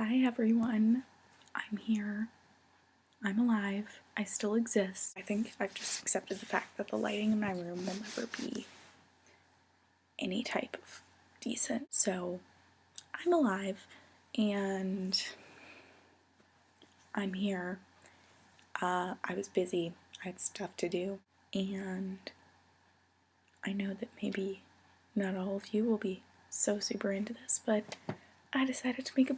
Hi everyone, I'm here. I'm alive. I still exist. I think I've just accepted the fact that the lighting in my room will never be any type of decent. So I'm alive and I'm here. I was busy. I had stuff to do, and I know that maybe not all of you will be so super into this, but I decided to make a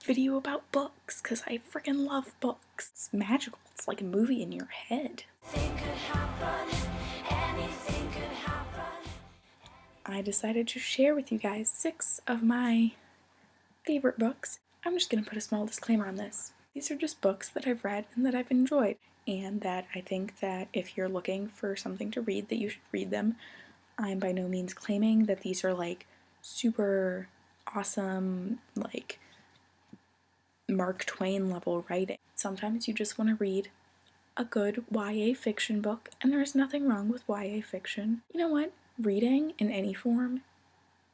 video about books because I freaking love books. It's magical. It's like a movie in your head. I decided to share with you guys 6 of my favorite books. I'm just going to put a small disclaimer on this. These are just books that I've read and that I've enjoyed, and that I think that if you're looking for something to read, that you should read them. I'm by no means claiming that these are like super awesome, like Mark Twain level writing. Sometimes you just want to read a good YA fiction book, and there's nothing wrong with YA fiction. You know what? Reading in any form,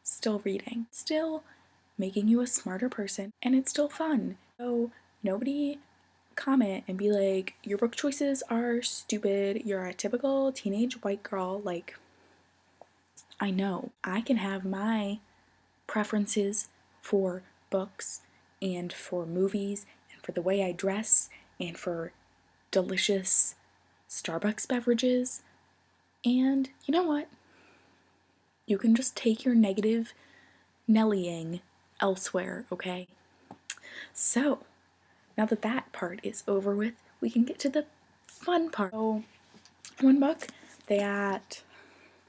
still reading, still making you a smarter person, and it's still fun. So nobody comment and be like, your book choices are stupid, you're a typical teenage white girl. Like, I know I can have my preferences for books and for movies and for the way I dress and for delicious Starbucks beverages. And you know what? You can just take your negative Nellying elsewhere, okay? So, now that that part is over with, we can get to the fun part. So, one book that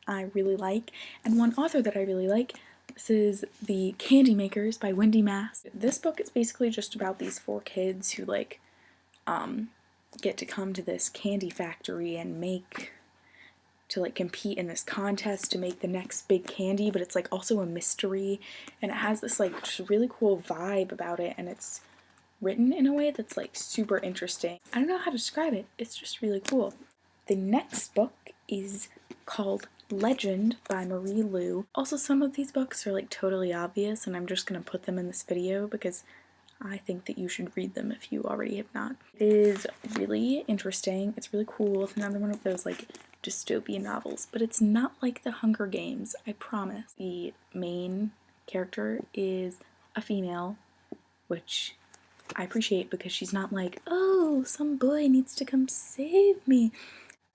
I really like, and one author that I really like, this is The Candy Makers by Wendy Mass. This book is basically just about these 4 kids who get to come to this candy factory and compete in this contest to make the next big candy, but it's like also a mystery, and it has this like just really cool vibe about it, and it's written in a way that's like super interesting. I don't know how to describe it, it's just really cool. The next book is called Legend by Marie Lu. Also, some of these books are like totally obvious, and I'm just gonna put them in this video because I think that you should read them if you already have not. It is really interesting, it's really cool. It's another one of those like dystopian novels, but it's not like The Hunger Games, I promise. The main character is a female, which I appreciate because she's not like, oh, some boy needs to come save me.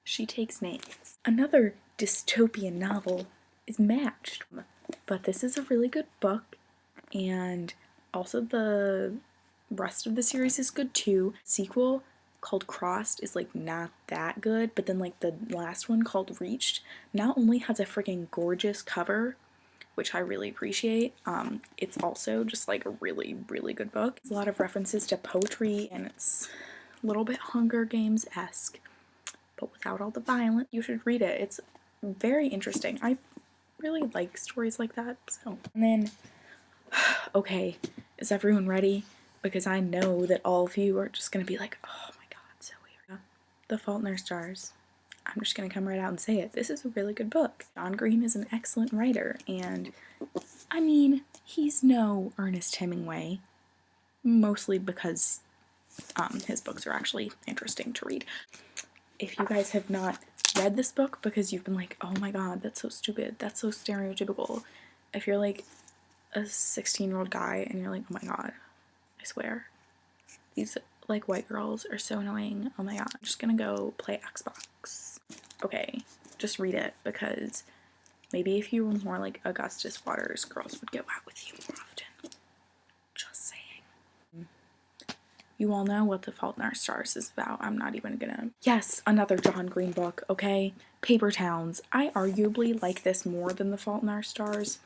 She takes names. Another dystopian novel is Matched, but this is a really good book, and also the rest of the series is good too. Sequel called Crossed is like not that good, but then like the last one called Reached not only has a freaking gorgeous cover, which I really appreciate, it's also just like a really, really good book. There's a lot of references to poetry, and it's a little bit Hunger Games-esque, but without all the violence. You should read it. It's very interesting. I really like stories like that. So, and then, okay, is everyone ready? Because I know that all of you are just gonna be like, oh my god, so weird. The Fault in Our Stars. I'm just gonna come right out and say it. This is a really good book. John Green is an excellent writer, and I mean, he's no Ernest Hemingway, mostly because his books are actually interesting to read. If you guys have not read this book because you've been like, oh my god, that's so stupid, that's so stereotypical, if you're like a 16-year-old guy and you're like, oh my god, I swear, these like white girls are so annoying, oh my god, I'm just gonna go play Xbox. Okay, just read it, because maybe if you were more like Augustus Waters, girls would go out with you more often. Just saying. You all know what The Fault in Our Stars is about. I'm not even gonna... Yes, another John Green book, okay? Paper Towns. I arguably like this more than The Fault in Our Stars,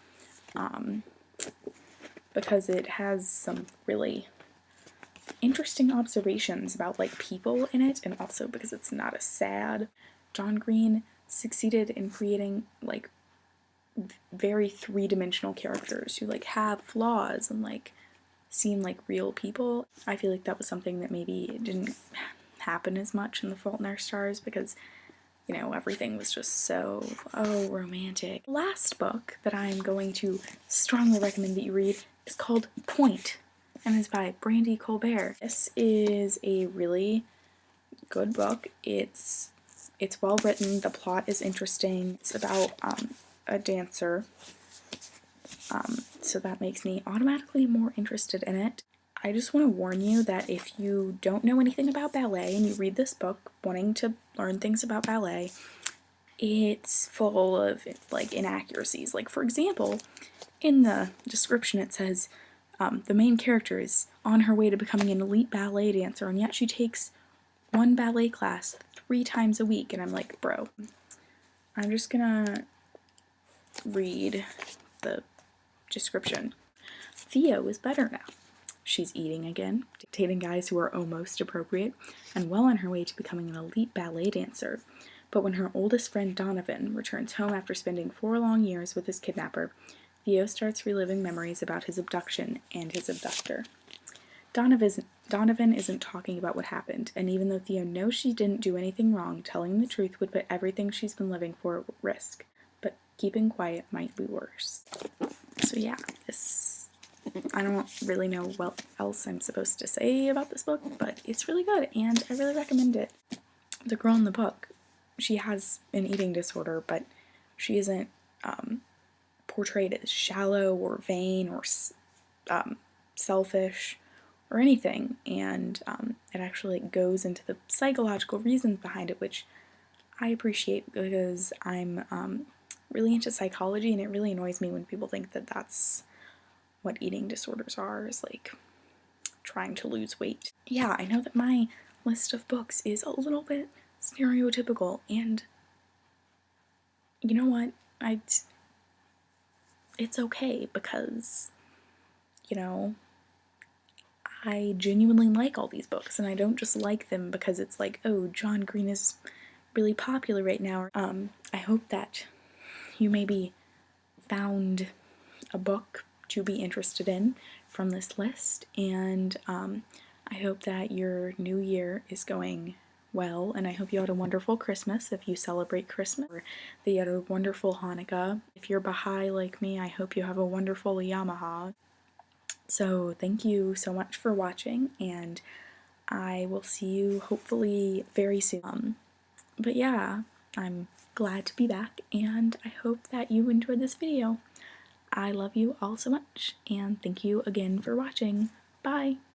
because it has some really interesting observations about like people in it, and also because it's not as sad. John Green succeeded in creating like very three-dimensional characters who like have flaws and like seem like real people. I feel like that was something that maybe didn't happen as much in The Fault in Our Stars because, you know, everything was just so, oh, romantic. The last book that I'm going to strongly recommend that you read is called Point and is by Brandy Colbert. This is a really good book. It's well written. The plot is interesting. It's about a dancer, so that makes me automatically more interested in it. I just want to warn you that if you don't know anything about ballet and you read this book wanting to learn things about ballet, it's full of like inaccuracies. Like, for example, in the description it says the main character is on her way to becoming an elite ballet dancer, and yet she takes one ballet class 3 times a week. And I'm like, bro, I'm just gonna read the description. Theo is better now. She's eating again, dating guys who are almost appropriate, and well on her way to becoming an elite ballet dancer. But when her oldest friend Donovan returns home after spending 4 long years with his kidnapper, Theo starts reliving memories about his abduction and his abductor. Donovan isn't talking about what happened, and even though Theo knows she didn't do anything wrong, telling the truth would put everything she's been living for at risk. But keeping quiet might be worse. So yeah, I don't really know what else I'm supposed to say about this book, but it's really good, and I really recommend it. The girl in the book, she has an eating disorder, but she isn't portrayed as shallow or vain or selfish or anything, and it actually goes into the psychological reasons behind it, which I appreciate because I'm really into psychology, and it really annoys me when people think that that's what eating disorders are, is like trying to lose weight. Yeah, I know that my list of books is a little bit stereotypical, and you know what? It's okay, because, you know, I genuinely like all these books, and I don't just like them because it's like, oh, John Green is really popular right now. I hope that you maybe found a book to be interested in from this list, and I hope that your new year is going well, and I hope you had a wonderful Christmas if you celebrate Christmas, or that you had a wonderful Hanukkah. If you're Baha'i like me, I hope you have a wonderful Yamaha. So thank you so much for watching, and I will see you hopefully very soon. But yeah, I'm glad to be back, and I hope that you enjoyed this video. I love you all so much, and thank you again for watching. Bye!